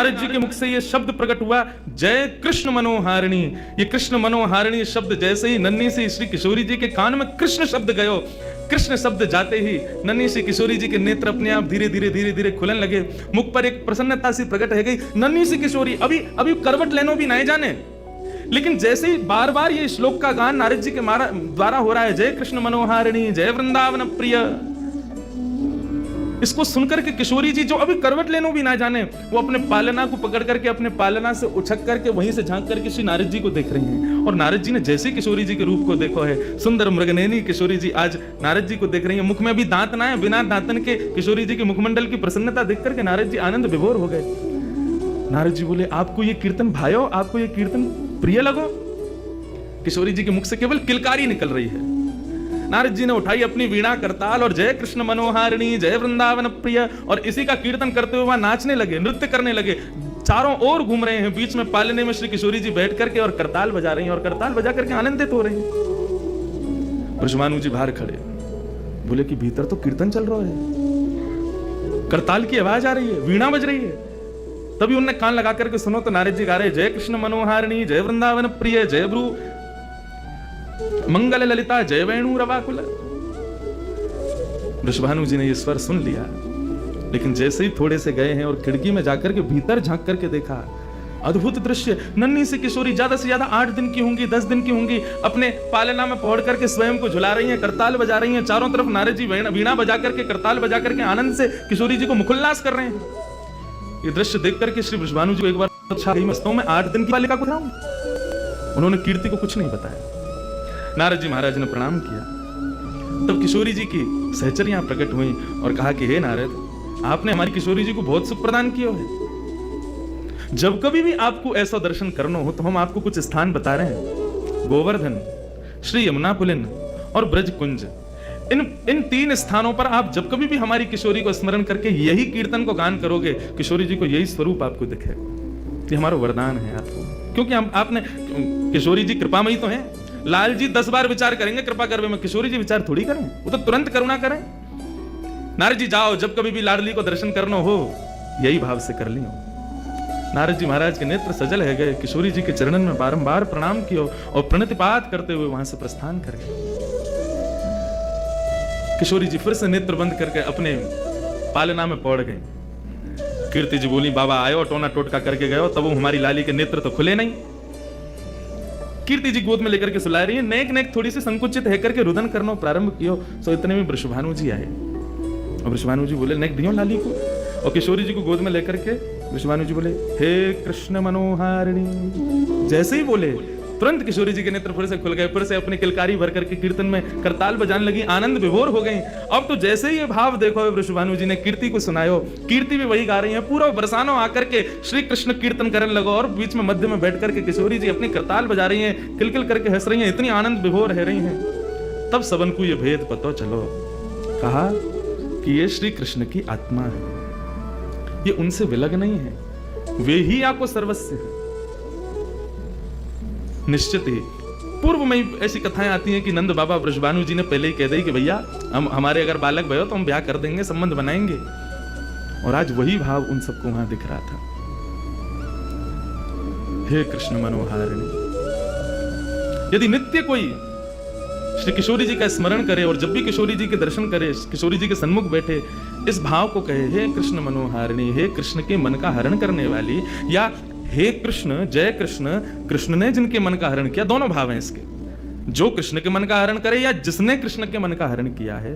नारद जी के मुख से ये शब्द प्रकट हुआ, जय कृष्ण मनोहारिणी। ये कृष्ण मनोहारिणी शब्द जैसे ही नन्ही सी श्री किशोरी जी के कान में कृष्ण शब्द गयो, कृष्ण शब्द जाते ही नन्ही सी किशोरी जी के नेत्र अपने आप धीरे धीरे खुलने लगे। मुख पर एक प्रसन्नता सी प्रकट है गई। नन्ही सी किशोरी अभी करवट लेनो भी नहीं जाने, लेकिन जैसे ही बार बार ये श्लोक का गान नारद जी के द्वारा हो रहा है, जय कृष्ण मनोहारिणी जय वृंदावन प्रिय, इसको सुनकर के किशोरी जी जो अभी करवट लेनो भी ना जाने, वो अपने पालना को पकड़ करके अपने पालना से उछक करके वहीं से झांक करके श्री नारद जी को देख रही हैं। और नारद जी ने जैसे किशोरी जी के रूप को देखो है, सुंदर मृगनयनी किशोरी जी आज नारद जी को देख रही है। मुख में अभी दांत ना है, बिना दांतन के किशोरी जी के मुखमंडल की प्रसन्नता देख करके नारद जी आनंद विभोर हो गए। नारद जी बोले, आपको ये कीर्तन भायो, आपको ये कीर्तन प्रिय लगो? किशोरी जी के मुख से केवल किलकारी निकल रही है। नारद जी ने उठाई अपनी वीणा करताल और जय कृष्ण मनोहारिणी जय वृंदावन प्रिय, और इसी का कीर्तन करते हुए वहां नाचने लगे, नृत्य करने लगे, चारों ओर घूम रहे हैं। बीच में पालने में श्री किशोरी जी बैठ करके और करताल बजा रही हैं, और करताल बजा करके आनंदित हो रही हैं। ब्रजभानु जी बाहर खड़े बोले कि भीतर तो कीर्तन चल रहा है, करताल की आवाज आ रही है, वीणा बज रही है। तभी उन्होंने कान लगा करके सुनो तो नारद जी गा रहे, जय कृष्ण मनोहारिणी जय वृंदावन प्रिय जय ब्रू मंगल ललिता जय वेणु रवाकुल। वृषभानु जी ने ये स्वर सुन लिया, लेकिन जैसे ही थोड़े से गए हैं और खिड़की में जाकर के भीतर झांक करके देखा, अद्भुत दृश्य। नन्ही सी किशोरी ज्यादा से ज्यादा 8 दिन की होंगी, 10 दिन की होंगी, अपने पालना में पहुंच करके स्वयं को झुला रही हैं, करताल बजा रही हैं। चारों तरफ नारद जी वीणा बजा करके करताल बजा करके आनंद से किशोरी जी को मुखोल्लास कर रहे हैं। ये दृश्य देख करके श्री वृषभानु जी को एक बार अच्छा गई, मस्तों में 8 दिन की बालिका को बताऊं। उन्होंने कीर्ति को कुछ नहीं बताया। नारद जी महाराज ने प्रणाम किया। तब किशोरी जी की सहचर्यां प्रकट हुई और कहा कि हे नारद, आपने हमारी किशोरी जी को बहुत सुख प्रदान किया है। जब कभी भी आपको ऐसा दर्शन करना हो तो हम आपको कुछ स्थान बता रहे हैं, गोवर्धन, श्री यमुना पुलिन और ब्रज कुंज। इन 3 स्थानों पर आप जब कभी भी हमारी किशोरी को स्मरण करके यही कीर्तन को गान करोगे, किशोरी जी को यही स्वरूप आपको दिखेगा। ये हमारा वरदान है आपको, क्योंकि आपने किशोरी जी कृपामयी तो है। लाल जी 10 बार विचार करेंगे कृपा करवे में, किशोरी जी विचार थोड़ी करें, वो तो तुरंत करुणा करें। नारद जी जाओ, जब कभी भी लाडली को दर्शन करना हो यही भाव से कर लियो। नारद जी महाराज के नेत्र सजल है गए, किशोरी जी के चरणन में बारंबार प्रणाम किया और प्रणतिपात करते हुए वहां से प्रस्थान कर गए। किशोरी जी फिर से नेत्र बंद करके अपने पालना में पड़ गए। कीर्ति जी बोली, बाबा आयो टोना टोटका करके गयो, तब हमारी लाली के नेत्र तो खुले नहीं। कीर्ति जी गोद में लेकर के सुला रही है, नेक नेक थोड़ी सी संकुचित है करके रुदन करना प्रारंभ किया। सो इतने में वृषभानु जी आए और वृषभानु जी बोले, नेक दियो लाली को। और किशोरी जी को गोद में लेकर के वृषभानु जी बोले, हे कृष्ण मनोहारिणी। जैसे ही बोले तुरंत किशोरी जी के नेत्र फिर से खुल गए, फिर से अपनी किलकारी भर करके कीर्तन में करताल बजाने लगी, आनंद विभोर हो गई। अब तो जैसे ही ये भाव देखो वृषभानु जी ने कीर्ति को सुनायो, कीर्ति भी वही गा रही है, पूरा बरसानो आकर के श्री कृष्ण कीर्तन करने लगो। और बीच में मध्य में बैठ करके किशोरी जी अपनी करताल बजा रही हैं, किलकिल करके हंस रही हैं, इतनी आनंद विभोर रह रही हैं। तब सबन को ये भेद पतो चलो, कहा कि ये श्री कृष्ण की आत्मा है, ये उनसे विलग नहीं है, वे ही आपको सर्वस्व है। निश्चित ही पूर्व में ऐसी कथाएं आती हैं कि नंद बाबा वृषभानु जी ने पहले ही कह दी कि भैया हम हमारे अगर बालक भयो तो हम ब्याह कर देंगे, संबंध बनाएंगे। और आज वही भाव उन सबको वहां दिख रहा था। हे कृष्ण मनोहारिणी। यदि नित्य कोई श्री किशोरी जी का स्मरण करे और जब भी किशोरी जी के दर्शन करे, किशोरी जी के सन्मुख बैठे, इस भाव को कहे, हे कृष्ण मनोहारिणी, हे कृष्ण के मन का हरण करने वाली, या हे कृष्ण जय कृष्ण, कृष्ण ने जिनके मन का हरण किया, दोनों भाव हैं इसके। जो कृष्ण के मन का हरण करे या जिसने कृष्ण के मन का हरण किया है,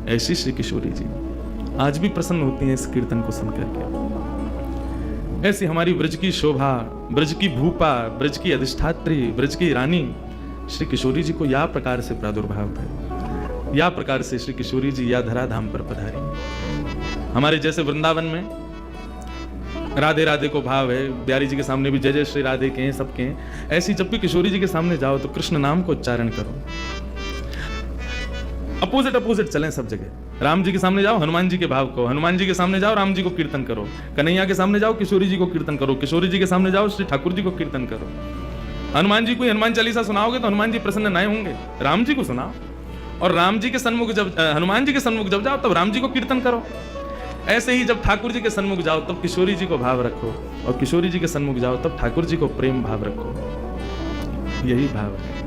ऐसी श्री किशोरी जी आज भी प्रसन्न होती हैं इस कीर्तन को सुनकर के। ऐसी हमारी ब्रज की शोभा, ब्रज की भूपा, ब्रज की अधिष्ठात्री, ब्रज की रानी श्री किशोरी जी को या प्रकार से प्रादुर्भाव है, या प्रकार से श्री किशोरी जी या धराधाम पर पधारी। हमारे जैसे वृंदावन में राधे राधे को भाव है, बिहारी जी के सामने भी जय जय श्री राधे के हैं, सबके हैं। ऐसी जब भी किशोरी जी के सामने जाओ तो कृष्ण नाम को उच्चारण करो। अपोजिट चलें सब जगह। राम जी के सामने जाओ हनुमान जी के भाव को, हनुमान जी के सामने जाओ राम जी को कीर्तन करो, कन्हैया के सामने जाओ किशोरी जी को कीर्तन करो, किशोरी जी के सामने जाओ श्री ठाकुर जी को कीर्तन करो। हनुमान जी को हनुमान चालीसा सुनाओगे तो हनुमान जी प्रसन्न नहीं होंगे, राम जी को सुनाओ। और राम जी के सन्मुख जब हनुमान जी के सन्मुख जब जाओ तब राम जी को कीर्तन करो। ऐसे ही जब ठाकुर जी के सन्मुख जाओ तब किशोरी जी को भाव रखो, और किशोरी जी के सन्मुख जाओ तब ठाकुर जी को प्रेम भाव रखो। यही भाव है।